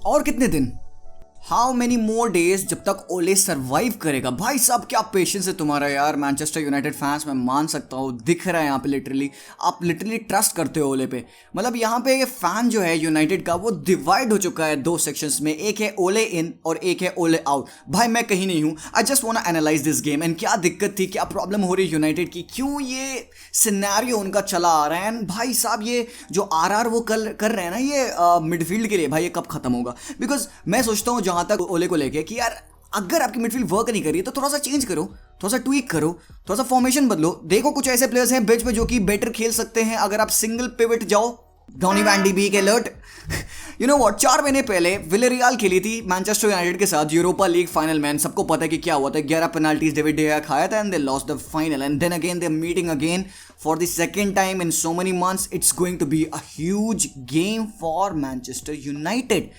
और कितने दिन, हाउ मेनी मोर डेज जब तक ओले सर्वाइव करेगा। भाई साहब क्या पेशेंस है तुम्हारा यार, मैनचेस्टर यूनाइटेड फैंस, मैं मान सकता हूँ, दिख रहा है यहाँ पे लिटरली, आप लिटरली ट्रस्ट करते हो ओले पे। मतलब यहाँ पे ये फैन जो है यूनाइटेड का वो डिवाइड हो चुका है दो सेक्शंस में, एक है ओले इन और एक है ओले आउट। भाई मैं कहीं नहीं हूँ, I just want to analyse this game and क्या दिक्कत थी, क्या प्रॉब्लम हो रही है यूनाइटेड की, क्यों ये सिनेरियो उनका चला आ रहा है। एंड भाई साहब ये जो आर वो कर रहे हैं ना ये मिडफील्ड के लिए, भाई ये कब खत्म होगा। बिकॉज मैं सोचता हूँ जहाँ तक ओले को लेके कि यार अगर आपकी मिडफील्ड वर्क नहीं कर रही है तो थोड़ा सा चेंज करो, थोड़ा सा ट्वीक करो, थोड़ा सा फॉर्मेशन बदलो। देखो कुछ ऐसे प्लेयर्स हैं बेंच पे जो कि बेटर खेल सकते हैं अगर आप सिंगल पिवट जाओ। Donny van de Beek alert. You know what, 4 महीने पहले विलेरियल खेली थी मैनचेस्टर यूनाइटेड के साथ यूरोपा लीग फाइनल में। सबको पता है कि क्या हुआ था, 11 पेनाल्टीज डेविड डे गीया खाया था and they lost the final and then again they are meeting again for the second time in so many months. It's going to be a huge game for Manchester United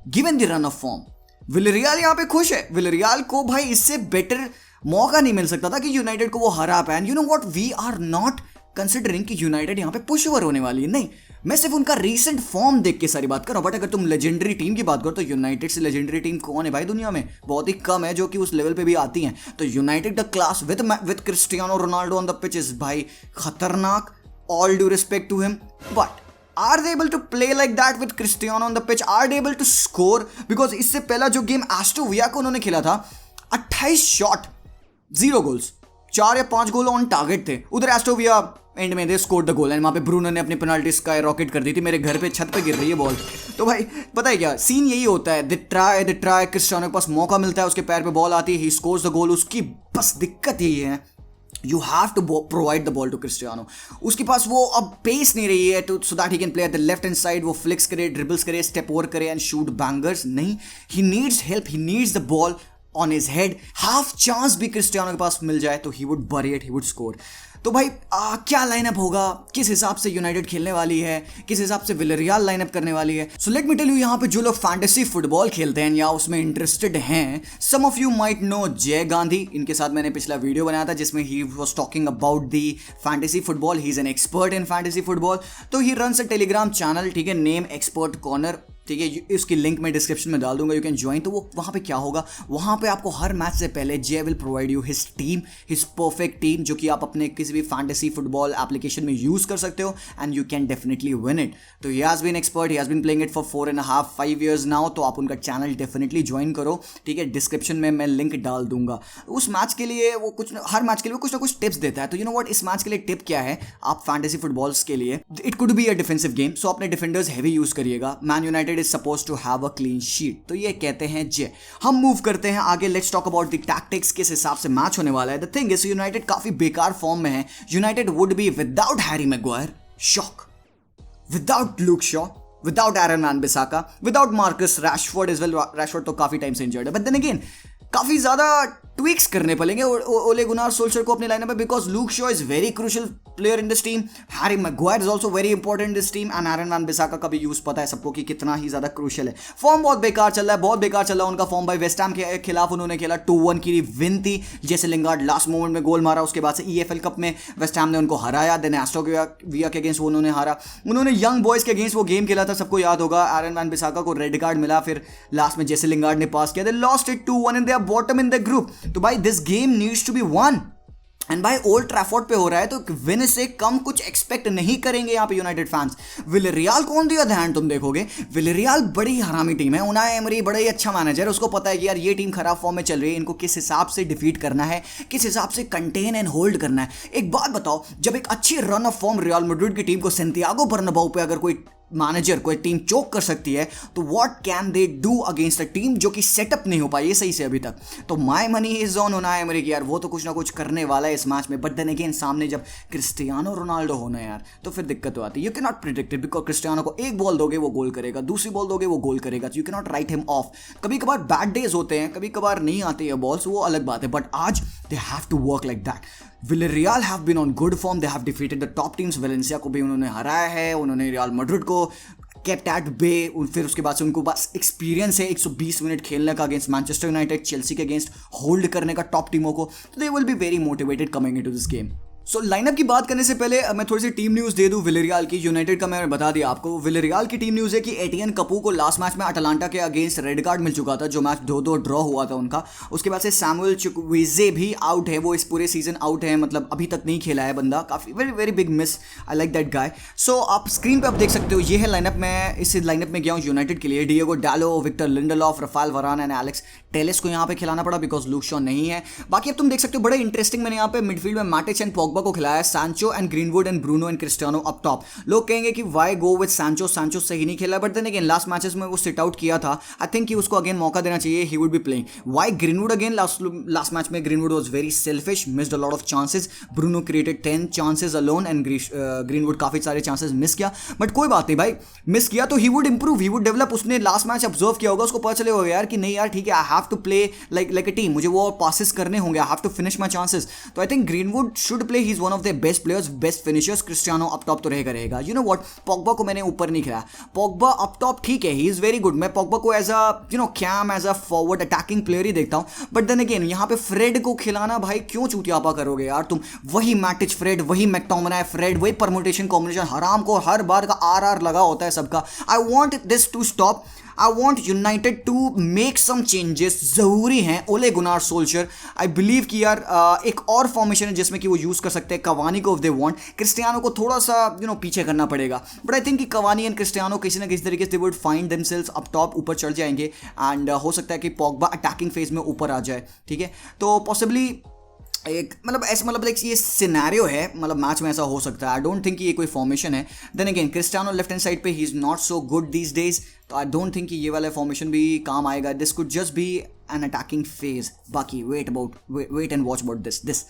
given the run of form. Villarreal यहाँ पे खुश है, विलेरियल को भाई इससे better मौका नहीं मिल सकता था कि यूनाइटेड को वो हरा पाए। You know what, we are not considering कि यूनाइटेड यहाँ पे पुश ओवर होने वाली है, नहीं, मैं सिर्फ उनका रीसेंट फॉर्म देख के सारी बात कर रहा हूं। बट अगर तुम लेजेंडरी टीम की बात करो तो यूनाइटेड से लेजेंडरी टीम कौन है भाई दुनिया में, बहुत ही कम है जो कि उस लेवल पे भी आती हैं। तो United the class with Cristiano Ronaldo on the pitch is भाई खतरनाक, all due respect to him. But are they able to play like that with Cristiano on the pitch? Are they able to score? Because इससे पहला जो game Aston villa को उन्होंने खेला था, 28 shot 0 goals, 4 या 5 गोल ऑन टारगेट थे। उधर एस्टन विला एंड में they score the goal and वहाँ पे ब्रूनो ने अपनी पेनाल्टी स्काई रॉकेट कर दी थी। मेरे घर पे छत पे गिर रही है बॉल। तो भाई पता है क्या सीन यही होता है, दे ट्राई क्रिस्टियानो के पास मौका मिलता है, उसके पैर पे बॉल आती है, ही स्कोर्स द गोल। उसकी बस दिक्कत यही है, you have to provide the ball to Cristiano. उसके पास वो अब पेस नहीं रही है to so that he can play at the left hand side, वो फ्लिक्स करे, ड्रिबल्स करे, स्टेप ओवर करे एंड शूट बैंगर्स। नहीं, he needs help, he needs the ball on his head. Half chance भी Cristiano के पास मिल जाए तो he would bury it, he would score. तो भाई क्या लाइनअप होगा, किस हिसाब से यूनाइटेड खेलने वाली है, किस हिसाब से विलेरियल लाइनअप करने वाली है। So let me tell you, यहाँ पे जो लोग फैंटेसी फुटबॉल खेलते हैं या उसमें इंटरेस्टेड हैं, सम ऑफ यू माइट नो जय गांधी। इनके साथ मैंने पिछला वीडियो बनाया था जिसमें he was talking about the fantasy football. He is an expert in fantasy football. तो he runs a Telegram channel, ठीक है, नेम एक्सपर्ट कॉर्नर, ठीक है, इसकी लिंक मैं डिस्क्रिप्शन में डाल दूंगा, यू कैन ज्वाइन। तो वो वहाँ पे क्या होगा, वहाँ पे आपको हर मैच से पहले Jay will provide you his team, his perfect team, जो कि आप अपने किसी भी फैंटेसी फुटबॉल एप्लीकेशन में यूज़ कर सकते हो and you can definitely win it. तो he has been expert, he has been playing it for 4.5-5 years now. तो आप उनका चैनल डेफिनेटली ज्वाइन करो, ठीक है, डिस्क्रिप्शन में मैं लिंक डाल दूंगा। उस मैच के लिए वो हर मैच के लिए वो कुछ ना कुछ टिप्स देता है। तो यू नो व्हाट, इस मैच के लिए टिप क्या है आप फैंटेसी फुटबॉल्स के लिए, it could be a defensive game, so अपने डिफेंडर्स हैवी यूज़ करिएगा। Man United is suppose to have a clean sheet, तो ये कहते हैं जय। हम मूव करते हैं आगे, let's talk about the tactics, किस हिसाब से मैच होने वाला है। द थिंग इज यूनाइटेड काफी बेकार फॉर्म में है। United would be without Harry Maguire, shock, without Luke Shaw, without Aaron Wan Bissaka, without Marcus Rashford is well. Rashford तो काफी टाइम से इंजर्ड है, बट देन अगेन काफी ज्यादा ट्विक्स करने पड़ेंगे ओले गुनार सोल्शर को अपने लाइनअप में, because Luke Shaw is very crucial player in this team, Harry Maguire is also very important in this team and Aaron Wan Bissaka का भी यूज पता है सबको कि कितना ही ज्यादा क्रूशियल है। फॉर्म बहुत बेकार चल रहा है, बहुत बेकार चल रहा है उनका फॉर्म। भाई वेस्ट हैम के खिलाफ उन्होंने खेला, 2-1 की विन थी, जैसे लिंगार्ड लास्ट मोमेंट में गोल मारा, उसके बाद से EFL कप में वेस्ट हैम ने उनको हराया, देन एस्टन विला के अगेंस्ट उन्होंने हारा। उन्होंने यंग बॉयज के अगेंस्ट वो गेम खेला था, सबको याद होगा, एरन वैन बिसाका को रेड कार्ड मिला, फिर लास्ट में जैसे लिंगार्ड ने पास किया, they lost it 2-1 and they are bottom in the group. तो भाई this game needs to be won and भाई ओल्ड ट्रैफोर्ड पे हो रहा है, तो विन से कम कुछ एक्सपेक्ट नहीं करेंगे यहाँ पे यूनाइटेड फैंस। विलेरियल कौन दिया ध्यान, तुम देखोगे विलेरियल बड़ी हरामी टीम है। उनाई एमरी बड़ा ही अच्छा मैनेजर, उसको पता है कि यार ये टीम खराब फॉर्म में चल रही है, इनको किस हिसाब से डिफीट करना है, किस हिसाब से कंटेन एंड होल्ड करना है। एक बात बताओ, जब एक अच्छी run of form real Madrid की टीम को सैंटियागो बर्नाब्यू पे अगर कोई मैनेजर कोई टीम चोक कर सकती है, तो what can they do against a team जो कि सेटअप नहीं हो पाई है सही से अभी तक। तो my money is on Unai emery की, यार वो तो कुछ ना कुछ करने वाला है इस मैच में। बट देन अगेन सामने जब क्रिस्टियानो रोनाल्डो होना है यार, तो फिर दिक्कत तो आती है। You can not predict it, because Cristiano को एक बॉल दोगे वो गोल करेगा, दूसरी बॉल दोगे वो गोल करेगा, you can not right him of. कभी कभार बैड डेज होते हैं, कभी कभार नहीं आती है बॉल्स, वो अलग बात है, बट आज they have to work like that. Villarreal have been on good form, they have defeated the top teams. Valencia को भी उन्होंने हराया है, उन्होंने रियल मैड्रिड को केप्ट एट बे, फिर उसके बाद से उनको बस एक्सपीरियंस है 120 मिनट खेलने का अगेंस्ट मैनचेस्टर यूनाइटेड, चेल्सी के अगेंस्ट होल्ड करने का टॉप टीमों को। तो they will be very motivated coming into this game. So lineup की बात करने से पहले मैं थोड़ी सी टीम न्यूज़ दे दूं विलेरियल की। यूनाइटेड का मैंने बता दिया आपको। विलेरियल की टीम न्यूज़ है कि एटियन कपू को लास्ट मैच में अटलांटा के अगेंस्ट रेड कार्ड मिल चुका था, जो मैच 2-2 ड्रॉ हुआ था उनका। उसके बाद से सैमुअल चुक्विजे भी आउट है, वो इस पूरे सीजन आउट है, मतलब अभी तक नहीं खेला है बंदा। काफ़ी very very big miss, I like that guy. So आप स्क्रीन पर आप देख सकते हो, ये है लाइनअप। मैं इस लाइनअप में गया हूँ यूनाइटेड के लिए। डिएगो डालो, विक्टर लिंडलॉफ, रफाल वरान एंड एलेक्स टेलेस को यहाँ पे खिलाना पड़ा बिकॉज लूक शॉ नहीं है। बाकी अब तुम देख सकते हो बड़े इंटरेस्टिंग, मैंने यहाँ पे मिडफील्ड में मैटिच एंड पॉग्बा को खिलाया है, सांचो and greenwood and Bruno and Cristiano up top. लोग कहेंगे कि वाई गो विद सांचो, सांचो सही नहीं खेला, but then again last matches में वो सिट आउट किया था। आई थिंक कि उसको अगेन मौका देना चाहिए, he would be playing. Why Greenwood again, last match में Greenwood was very selfish, missed a lot of chances. Bruno created 10 chances alone and Greenwood काफी सारे चांसेस मिस किया, बट कोई बात नहीं भाई, मिस किया तो he would improve, he would develop. उसने लास्ट मैच ऑब्जर्व किया होगा, उसको पता चले होगा यार कि नहीं यार ठीक है, I have to play like a team, मुझे वो पासेस करने होंगे, I have to finish my chances. तो I think Greenwood should play, he is one of the best players, best finishers. Cristiano up top तो रहेगा। You know what, Pogba को मैंने ऊपर नहीं खिलाया। पॉग्बा अप टॉप ठीक है, ही इज वेरी गुड। मैं पॉग्बा को as a CAM, as a forward attacking player ही देखता हूं, बट देन अगेन यहाँ पे फ्रेड को खिलाना, भाई क्यों चूतियापा करोगे यार तुम। वही मैटिच फ्रेड, वही मैकटोमिनाय फ्रेड, वही परमुटेशन कॉम्बिनेशन, हराम को हर बार का आर लगा होता है सबका। I want this to stop. I want United to make some changes, जरूरी हैं। ओले गुनार सोल्जर, आई बिलीव कि यार एक और फॉर्मेशन है जिसमें कि वो यूज कर सकते हैं कवानी को, इफ दे वांट। क्रिस्टियानो को थोड़ा सा पीछे करना पड़ेगा, बट आई थिंक कि कवानी एंड क्रिस्टियानो किसी ना किसी तरीके से they would find themselves up top, ऊपर चढ़ जाएंगे। एंड हो सकता है कि पॉग्बा अटैकिंग फेज में ऊपर आ जाए, ठीक है। तो पॉसिबली एक मतलब ये सिनेरियो है, मतलब मैच में ऐसा हो सकता है। आई डोंट थिंक कि ये कोई फॉर्मेशन है। Then again Cristiano left hand side पे, he is not so good these days, तो आई डोंट थिंक कि ये वाला फॉर्मेशन भी काम आएगा। This could just be an attacking phase. बाकी wait and watch about this.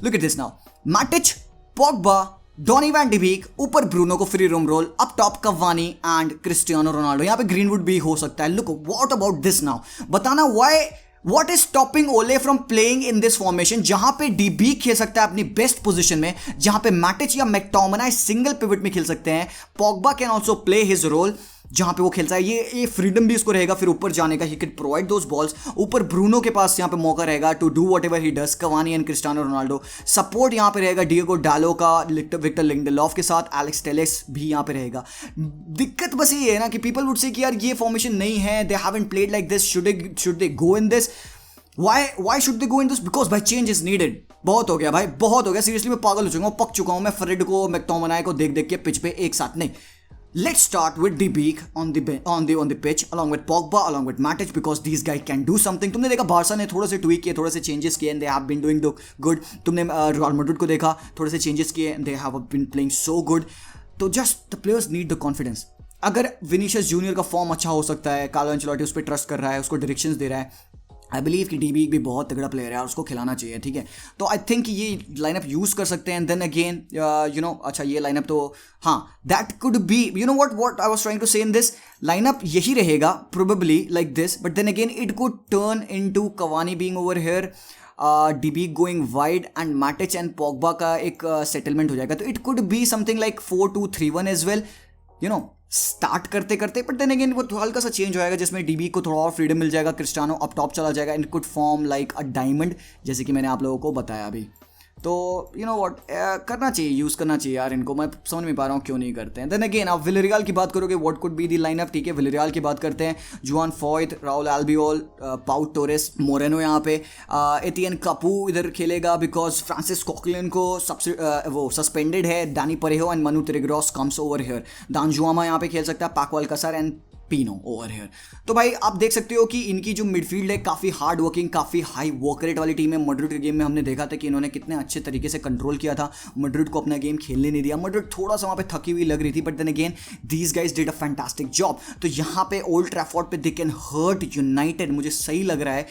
Look at this now, Matic, Pogba, Donny van de Beek, ऊपर Bruno को free room role, up top Cavani and Cristiano Ronaldo. यहाँ पे Greenwood भी हो सकता है। Look what about this now, बताना why, What is stopping Ole from playing in this formation, जहां पे डीबी खेल सकता है अपनी बेस्ट पोजीशन में, जहां पे मैटिच या मैकटोमिनाय सिंगल पिवट में खेल सकते हैं। Pogba can also play his role जहां पे वो खेलता है। ये फ्रीडम भी उसको रहेगा फिर ऊपर जाने का, he can provide those balls. ऊपर ब्रूनो के पास यहाँ पे मौका रहेगा to do whatever he does. Cavani and Cristiano Ronaldo support यहाँ पे रहेगा डिएगो डालो का, विक्टर लिंडलॉफ के साथ एलेक्स टेलेस भी यहाँ पे रहेगा। दिक्कत बस ये है ना कि पीपल वुड से कि यार ये फॉर्मेशन नहीं है, they haven't played like this, should they go in this. Why should they go in this? Because by change is needed. बहुत हो गया भाई, बहुत हो गया। सीरियसली मैं पागल हो चुका हूँ, पक चुका हूँ मैं फ्रेड को, मैकटोमिनाय को देख के पिच पे एक साथ। नहीं, let's start with De Beek on the pitch along with Pogba, along with Matic, because these guys can do something. तुमने देखा बार्सा ने थोड़े से ट्वीक किए, थोड़े से चेंजेस किए, and they have been doing the good. तुमने रियल मैड्रिड को देखा, थोड़े से चेंजेस किए, and they have been playing so good. तो just the players need the confidence. अगर विनीशियस जूनियर का फॉर्म अच्छा हो सकता है, कार्लो एंचेलोटी उस पर ट्रस्ट कर रहा है, उसको डायरेक्शंस दे रहा है, आई बिलीव कि डी बी भी बहुत तगड़ा प्लेयर है और उसको खिलाना चाहिए, ठीक है। तो आई थिंक ये लाइनअप यूज़ कर सकते हैं। देन अगेन अच्छा ये लाइनअप तो हाँ, that could be what I was trying to say in this lineup, यही रहेगा probably like this, but then again it could turn into Cavani being over here, DB going wide and Matic and Pogba का एक settlement हो जाएगा। तो it could be something like 4-2-3-1 as well, start करते करते, but then again वो हल्का सा चेंज हो जाएगा जिसमें डीबी को थोड़ा और फ्रीडम मिल जाएगा, क्रिस्टियानो अप टॉप चला जाएगा, and could form like a diamond, जैसे कि मैंने आप लोगों को बताया अभी। तो व्हाट करना चाहिए, यूज़ करना चाहिए यार इनको। मैं समझ नहीं पा रहा हूँ क्यों नहीं करते हैं। देन अगेन आप विलेरियल की बात करोगे, what could be the lineup, ठीक है। विलेरियल की बात करते हैं, जुआन फॉयत, राउल एल्बियोल, पाउ टोरेस, मोरेनो यहाँ पे, एटियन कपू इधर खेलेगा बिकॉज फ्रांसिस कोकलिन को वो सस्पेंडेड है, Dani Parejo and Manu Trigueros comes over here, Danjuma यहाँ पे खेल सकता है, Paco Alcacer and Pino over here. तो भाई आप देख सकते हो कि इनकी जो मिडफील्ड है काफ़ी हार्ड वर्किंग, काफ़ी हाई वर्क रेट वाली टीम है। मैड्रिड के गेम में हमने देखा था कि इन्होंने कितने अच्छे तरीके से कंट्रोल किया था, मैड्रिड को अपना गेम खेलने नहीं दिया। मैड्रिड थोड़ा सा वहाँ पे थकी हुई लग रही थी, but then again these guys did a fantastic job. तो यहाँ पे ओल्ड ट्रैफोर्ड पे दे कैन हर्ट यूनाइटेड, मुझे सही लग रहा है,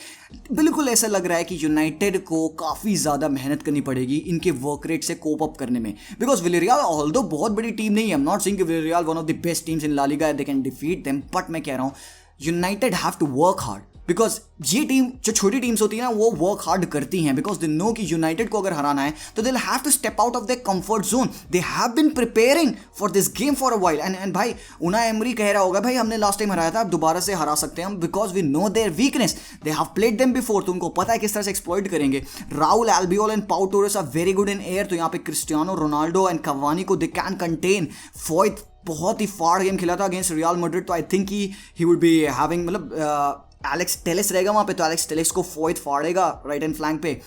बिल्कुल ऐसा लग रहा है कि यूनाइटेड को काफ़ी ज़्यादा मेहनत करनी पड़ेगी इनके वर्क रेट से कोप अप करने में, बिकॉज विलेरियल ऑल्दो बहुत बड़ी टीम नहीं है, आई एम नॉट सेइंग कि Villarreal one of the best teams in La Liga, they can defeat them, but मैं कह रहा हूँ United have to work hard, because ये टीम जो छोटी टीम्स होती है ना वो वर्क हार्ड करती हैं बिकॉज दे नो कि यूनाइटेड को अगर हराना है तो they have to step out of the comfort zone. They have been preparing for this game for a while and भाई उनाई एमरी कह रहा होगा भाई हमने लास्ट टाइम हराया था, अब दोबारा से हरा सकते हैं हम because we know their weakness. They have played them before, तो उनको पता है किस तरह से एक्सप्लॉइट करेंगे. Raul, Albiol and Pau Torres are very good in air. तो यहाँ पे क्रिस्टियानो रोनाल्डो एंड कवानी को दे कैन कंटेन. फॉयत बहुत ही फाड़ गेम खेला था अगेंस्ट रियल मैड्रिड, तो I think he would be having मतलब एलेक्स टेलेस रहेगा वहाँ पे, तो एलेक्स टेलेस को फॉयत फाड़ेगा राइट एंड फ्लैंक पे.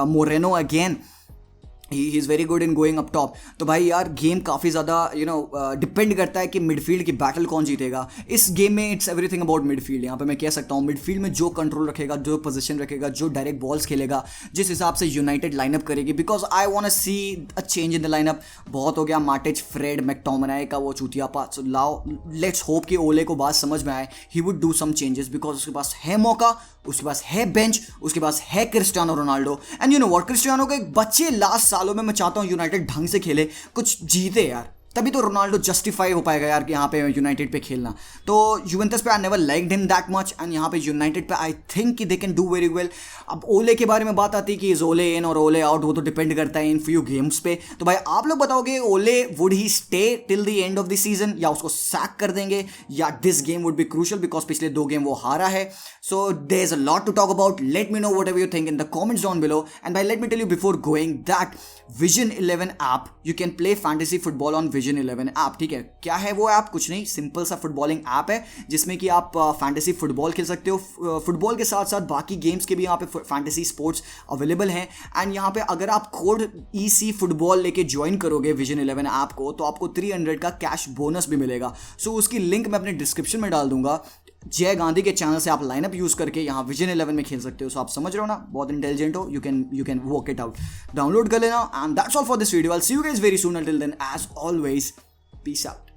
Moreno again he is very good in going up top. तो भाई यार गेम काफ़ी ज़्यादा डिपेंड करता है कि मिडफील्ड की बैटल कौन जीतेगा. इस गेम में इट्स एवरीथिंग अबाउट मिडफील्ड. यहाँ पे मैं कह सकता हूँ मिडफील्ड में जो कंट्रोल रखेगा, जो पोजीशन रखेगा, जो डायरेक्ट बॉल्स खेलेगा, जिस हिसाब से यूनाइटेड लाइनअप करेगी. Because I want to see a change in the lineup. बहुत हो गया मार्टिच, फ्रेड, मैकटोमिनाई का वो चूतियापा. सो लाओ लेट्स होप कि ओले को बात समझ में आए. He would do some changes because उसके पास है मौका, उसके पास है बेंच, उसके पास है Cristiano Ronaldo. And you know what, Cristiano के एक बच्चे लास्ट सालों में मैं चाहता हूँ यूनाइटेड ढंग से खेले, कुछ जीते यार, तभी तो रोनाल्डो जस्टिफाई हो पाएगा यार कि यहाँ पे यूनाइटेड पे खेलना. तो यूवेंटस पे I never liked him that much and यहाँ पे यूनाइटेड पे आई थिंक कि they can do very well. अब ओले के बारे में बात आती है कि इज ओले इन और ओले आउट, वो तो डिपेंड करता है इन फ्यू गेम्स पे. तो भाई आप लोग बताओगे Ole would he stay till the end of the season या उसको सैक कर देंगे, या this game would be crucial because पिछले 2 गेम वो हारा है. So there is a lot to talk about. Let me know whatever you think in the comments down below. And भाई let me tell you before going that Vision 11 app, you can play fantasy football on vision 11 app. ठीक है, क्या है वो app? कुछ नहीं, simple सा footballing app है जिसमें कि आप फैंटेसी फुटबॉल खेल सकते हो. फुटबॉल के साथ साथ बाकी गेम्स के भी यहाँ पे फैंटेसी स्पोर्ट्स अवेलेबल हैं. एंड यहाँ पे अगर आप कोड EC फुटबॉल लेके ज्वाइन करोगे विजन 11 ऐप को तो आपको 300 का कैश बोनस भी मिलेगा. सो उसकी लिंक मैं अपने डिस्क्रिप्शन में डाल दूंगा. जय गांधी के चैनल से आप लाइनअप यूज करके यहाँ विजन 11 में खेल सकते हो. सो आप समझ रहे हो ना, बहुत इंटेलिजेंट हो. You can work it out, download कर लेना. And that's all for this video. I will see you guys very soon. Until then as always, peace out.